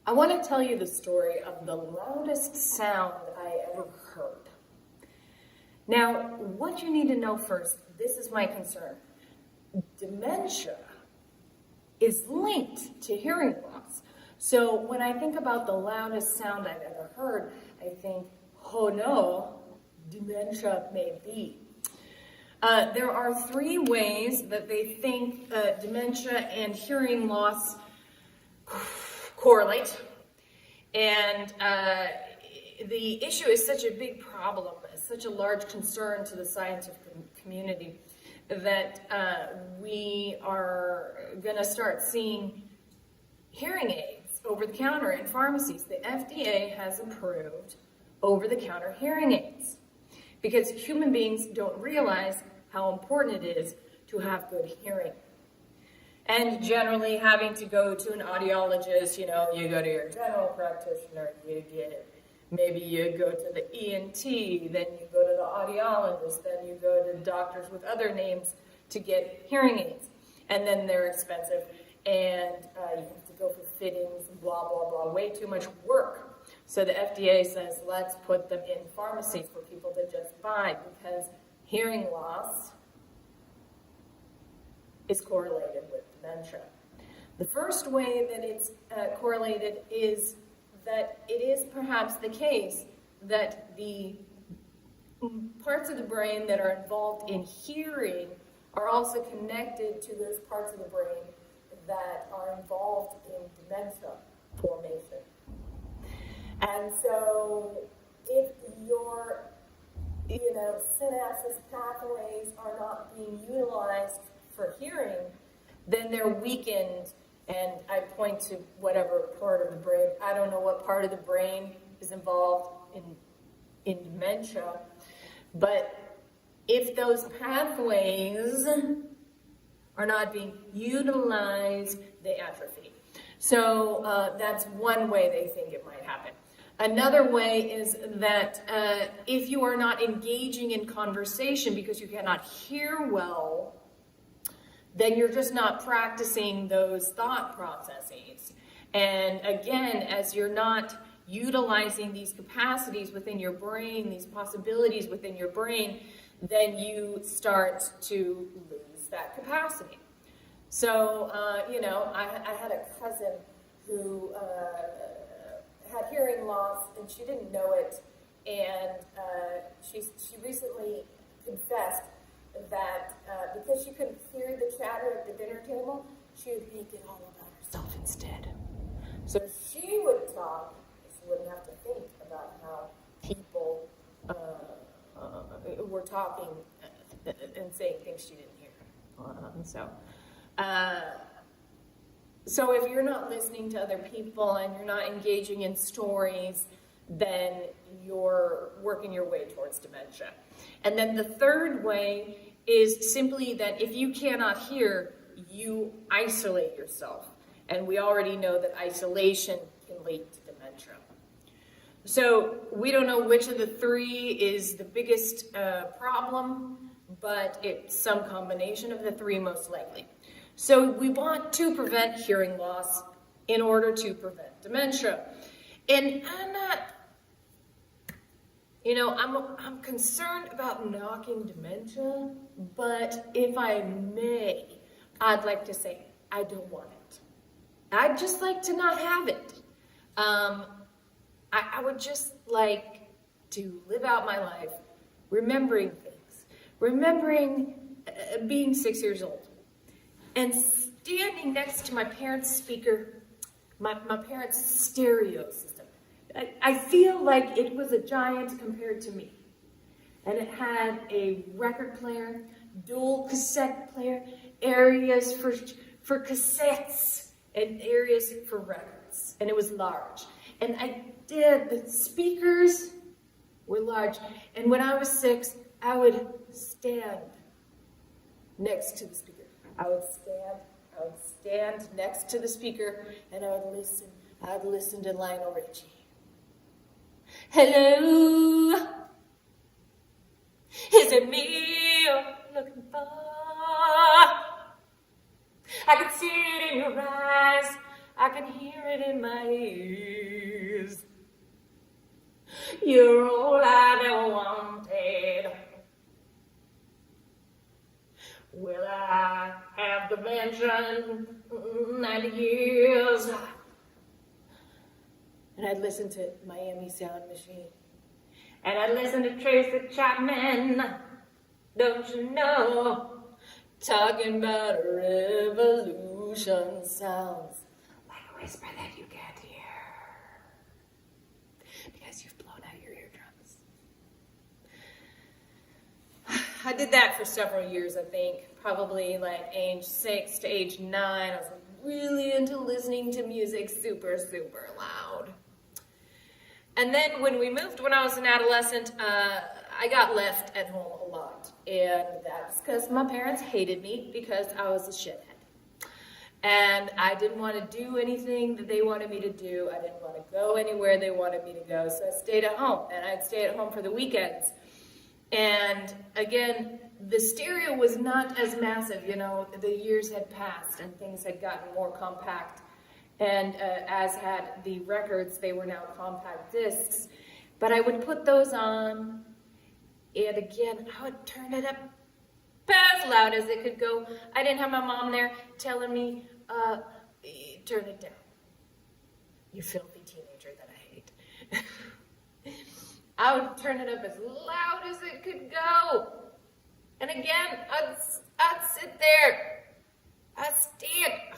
I want to tell you the story of the loudest sound I ever heard. Now, what you need to know first, this is my concern. Dementia is linked to hearing loss. So when I think about the loudest sound I've ever heard, I think, oh no, dementia may be. There are three ways that they think dementia and hearing loss correlate. And the issue is such a big problem, such a large concern to the scientific community, that we are going to start seeing hearing aids over the counter in pharmacies. The FDA has approved over the counter hearing aids because human beings don't realize how important it is to have good hearing. And generally having to go to an audiologist, you go to your general practitioner, maybe you go to the ENT, then you go to the audiologist, then you go to doctors with other names to get hearing aids. And then they're expensive, and you have to go for fittings, and blah, blah, blah, way too much work. So the FDA says, let's put them in pharmacies for people to just buy, because hearing loss is correlated with dementia. The first way that it's correlated is that it is perhaps the case that the parts of the brain that are involved in hearing are also connected to those parts of the brain that are involved in dementia formation. And so if your synapses pathways are not being utilized for hearing, then they're weakened, and I point to whatever part of the brain. I don't know what part of the brain is involved in dementia, but if those pathways are not being utilized, they atrophy. So that's one way they think it might happen. Another way is that if you are not engaging in conversation because you cannot hear well, then you're just not practicing those thought processes. And again, as you're not utilizing these capacities within your brain, these possibilities within your brain, then you start to lose that capacity. So, I had a cousin who had hearing loss, and she didn't know it, and she recently confessed that because she couldn't hear the chatter at the dinner table, she would make it all about herself instead. So she would talk, she wouldn't have to think about how people were talking and saying things she didn't hear. So if you're not listening to other people and you're not engaging in stories, then you're working your way towards dementia. And then the third way is simply that if you cannot hear, you isolate yourself. And we already know that isolation can lead to dementia. So we don't know which of the three is the biggest problem, but it's some combination of the three most likely. So we want to prevent hearing loss in order to prevent dementia. And I'm not, I'm concerned about knocking dementia, but if I may, I'd like to say I don't want it. I'd just like to not have it. I would just like to live out my life remembering things, remembering being 6 years old, and standing next to my parents' speaker, my parents' stereo system. I feel like it was a giant compared to me. And it had a record player, dual cassette player, areas for cassettes, and areas for records. And it was large. And the speakers were large. And when I was 6, I would stand next to the speaker. I would stand next to the speaker, and I would listen. I would listen to Lionel Richie. Hello, is it me you're looking for? I can see it in your eyes. I can hear it in my ears. You're all I've ever wanted. Will I have the mansion 90 years? And I'd listen to Miami Sound Machine. And I'd listen to Tracy Chapman. Don't you know? Talking about a revolution sounds like a whisper that you can't hear. Because you've blown out your eardrums. I did that for several years, I think. Probably like age 6 to age 9. I was really into listening to music super, super loud. And then when we moved, when I was an adolescent, I got left at home a lot. And that's because my parents hated me because I was a shithead. And I didn't want to do anything that they wanted me to do. I didn't want to go anywhere they wanted me to go. So I stayed at home, and I'd stay at home for the weekends. And again, the stereo was not as massive. You know, the years had passed and things had gotten more compact. And as had the records, they were now compact discs. But I would put those on, and again, I would turn it up as loud as it could go. I didn't have my mom there telling me, turn it down. You filthy teenager that I hate. I would turn it up as loud as it could go. And again, I'd sit there. I'd stand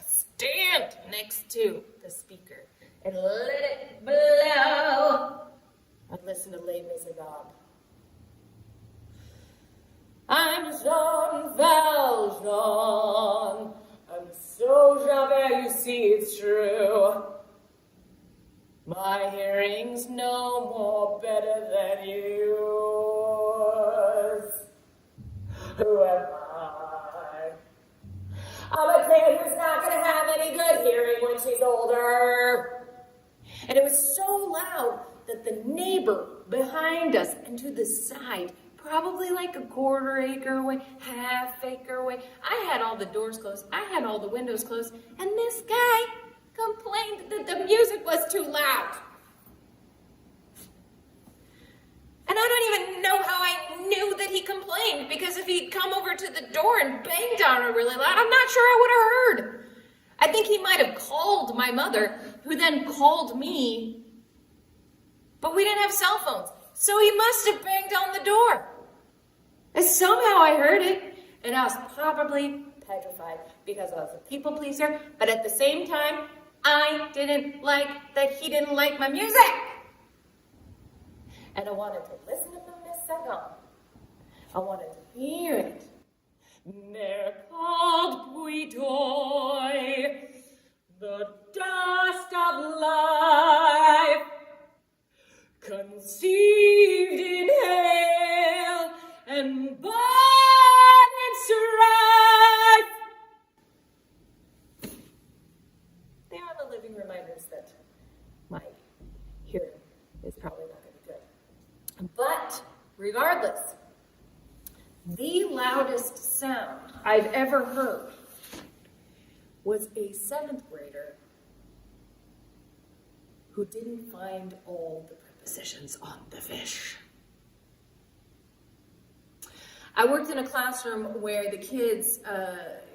next to the speaker and let it blow. I'd listen to Les Miserables. I'm Jean Valjean. I'm so Javert, you see it's true. My hearing's no more better than yours. Who am I? I'm a kid who's not going to have any good hearing when she's older. And it was so loud that the neighbor behind us and to the side, probably like a quarter acre away, half acre away, I had all the doors closed, I had all the windows closed, and this guy complained that the music was too loud. And I don't even know how I knew that he complained, because if he'd come over to the door and banged on it really loud, I'm not sure I would have heard. I think he might have called my mother, who then called me, but we didn't have cell phones, so he must have banged on the door. And somehow I heard it, and I was probably petrified because I was a people pleaser, but at the same time, I didn't like that he didn't like my music. And I wanted to listen to Miss Saigon. I wanted to hear it. They're called Buitoy, the dust of life, conceived in hell and born in strife. They are the living reminders that my hearing is probably not going to be good. But regardless, the loudest sound I've ever heard was a 7th grader who didn't find all the prepositions on the fish. I worked in a classroom where the kids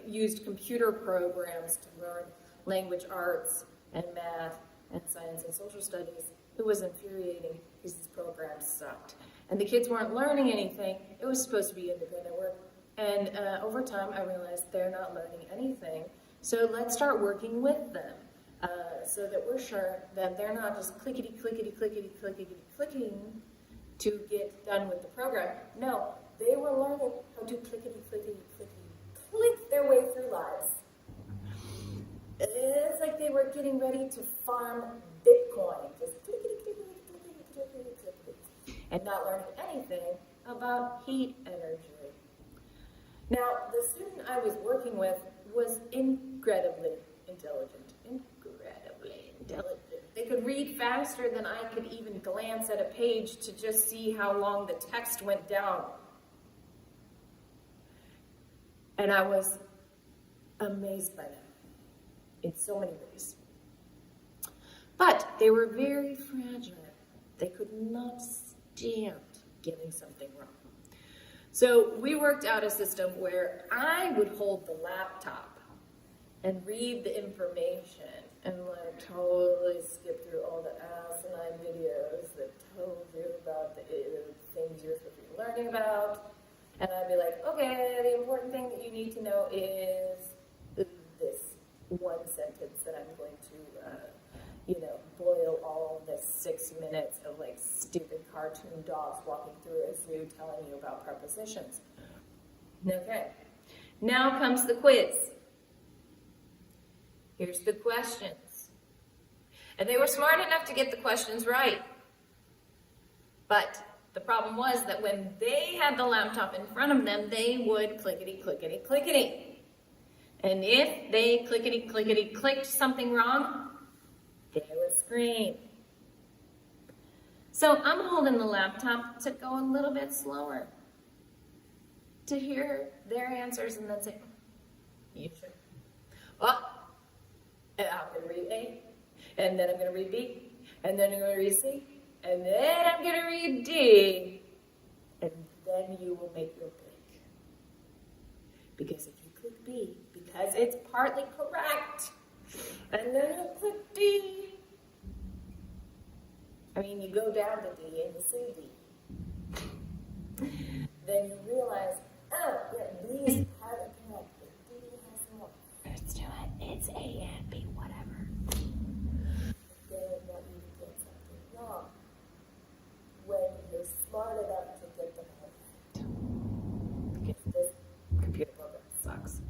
used computer programs to learn language arts and math and science and social studies. It was infuriating because these programs sucked. And the kids weren't learning anything. It was supposed to be independent work. And over time, I realized they're not learning anything. So let's start working with them so that we're sure that they're not just clickety, clickety, clickety, clickety, clicking to get done with the program. No, they were learning how to clickety, clickety, clickety, click their way through lives. It's like they were getting ready to farm Bitcoin, just clickety, clickety, clickety, clickety, clickety, and not learning anything about heat energy. Now, the student I was working with was incredibly intelligent. They could read faster than I could even glance at a page to just see how long the text went down. And I was amazed by them in so many ways. But they were very fragile. They could not stand getting something wrong. So we worked out a system where I would hold the laptop and read the information and like totally skip through all the asinine videos that told you about the things you're supposed to be learning about. And I'd be like, okay, the important thing that you need to know is this one sentence that I'm going to, boil all this 6 minutes of like stupid cartoon dogs walking through a zoo telling you about prepositions. Okay, now comes the quiz. Here's the questions. And they were smart enough to get the questions right. But the problem was that when they had the laptop in front of them, they would clickety, clickety, clickety. And if they clickety, clickety, clicked something wrong, they would scream. So I'm holding the laptop to go a little bit slower, to hear their answers and then say, you sure? Oh, and I'm going to read A, and then I'm going to read B, and then I'm going to read C, and then I'm going to read D, and then you will make your pick. Because if you click B, because it's partly correct, and then you click D, you go down to D and you see D. Then you realize, oh, yeah, B is partly correct, but D has more. Let's do it. It's A and B, whatever. They want you to get something wrong when you're smart enough to get them right. Because this computer program sucks.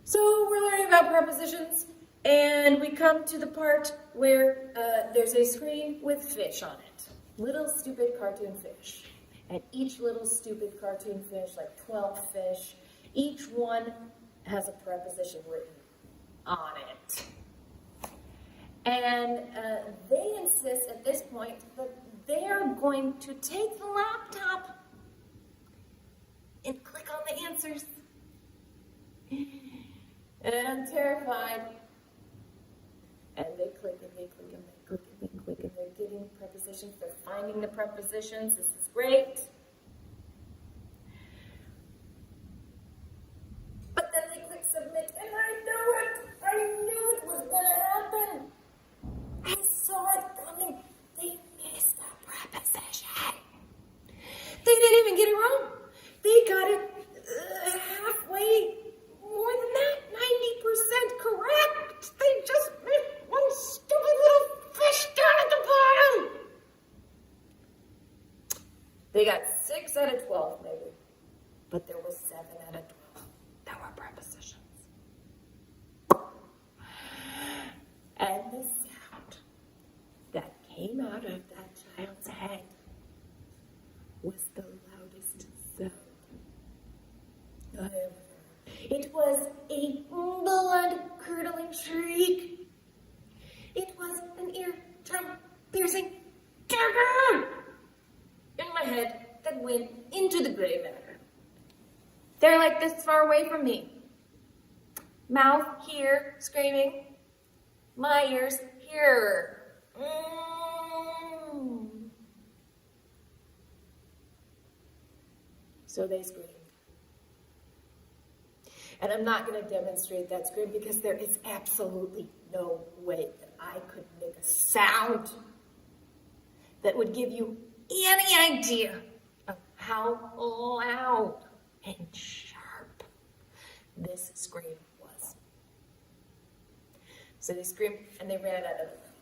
So we're learning about prepositions, and we come to the part where there's a screen with fish on it. Little stupid cartoon fish. And each little stupid cartoon fish, like 12 fish, each one has a preposition written on it. And they insist at this point that they're going to take the laptop and click on the answers. And I'm terrified. And they click and they click and they click and they click and they're getting prepositions. They're finding the prepositions. This is great. But then they click submit, and I knew it. I knew it was going to happen. I saw it coming. They missed the preposition. They didn't even get it wrong. They got it halfway, more than that, 90% correct. They just missed one stupid little fish down at the bottom. They got 6 out of 12, maybe. But there were 7 out of 12 that were prepositions. And the sound that came out of that child's head was the loudest sound I ever heard. It was a blood-curdling shriek. It was an ear-drum-piercing dagger in my head that went into the gray matter. They're like this far away from me. Mouth here, screaming. My ears here. So they screamed. And I'm not going to demonstrate that scream because there is absolutely no way that I could make a sound that would give you any idea of how loud and sharp this scream was. So they screamed and they ran out of the room.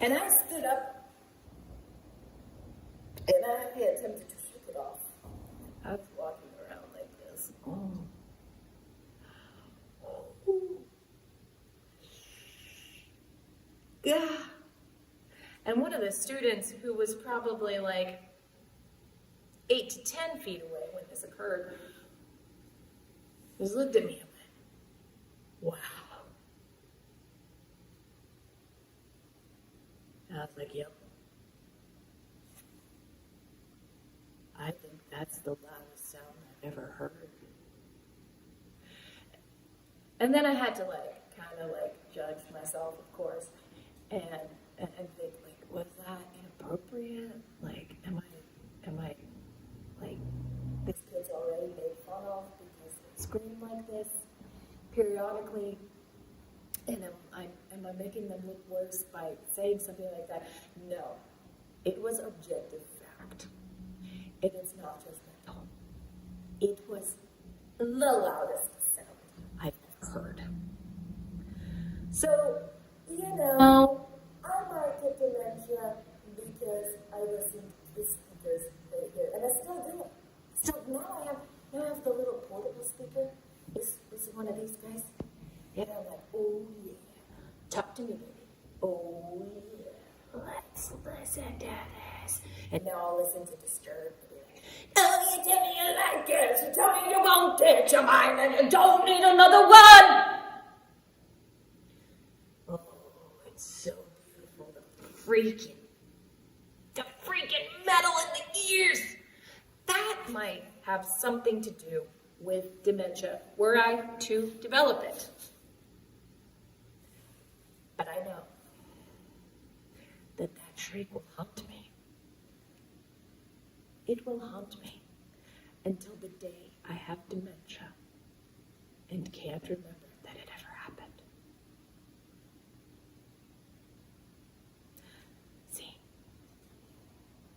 And I stood up and I attempted to shake it off. I was walking around like this. Yeah. And one of the students who was probably like 8 to 10 feet away when this occurred just looked at me and went, wow. And I was like, yep. I think that's the loudest sound I've ever heard. And then I had to kind kind of like judge myself, of course, and think like, was that inappropriate? Like, am I like, this kid's already made fun of because they scream like this periodically, and am I making them look worse by saying something like that? No, it was objective fact, and it's not judgmental. It was the loudest sound I've ever heard. So, I might get dementia because I listened to the speakers right here, and I still do it. So now I have the little portable speaker. This is one of these guys. And I'm like, oh yeah, talk to me, baby. Oh yeah, let's listen to this. And now I'll listen to Disturbed. Oh, you tell me you like it. You tell me you won't it. You're mine and you don't need another one. Oh, it's so beautiful. The freaking metal in the ears. That might have something to do with dementia, were I to develop it. But I know that shriek will haunt me. It will haunt me until the day I have dementia and can't remember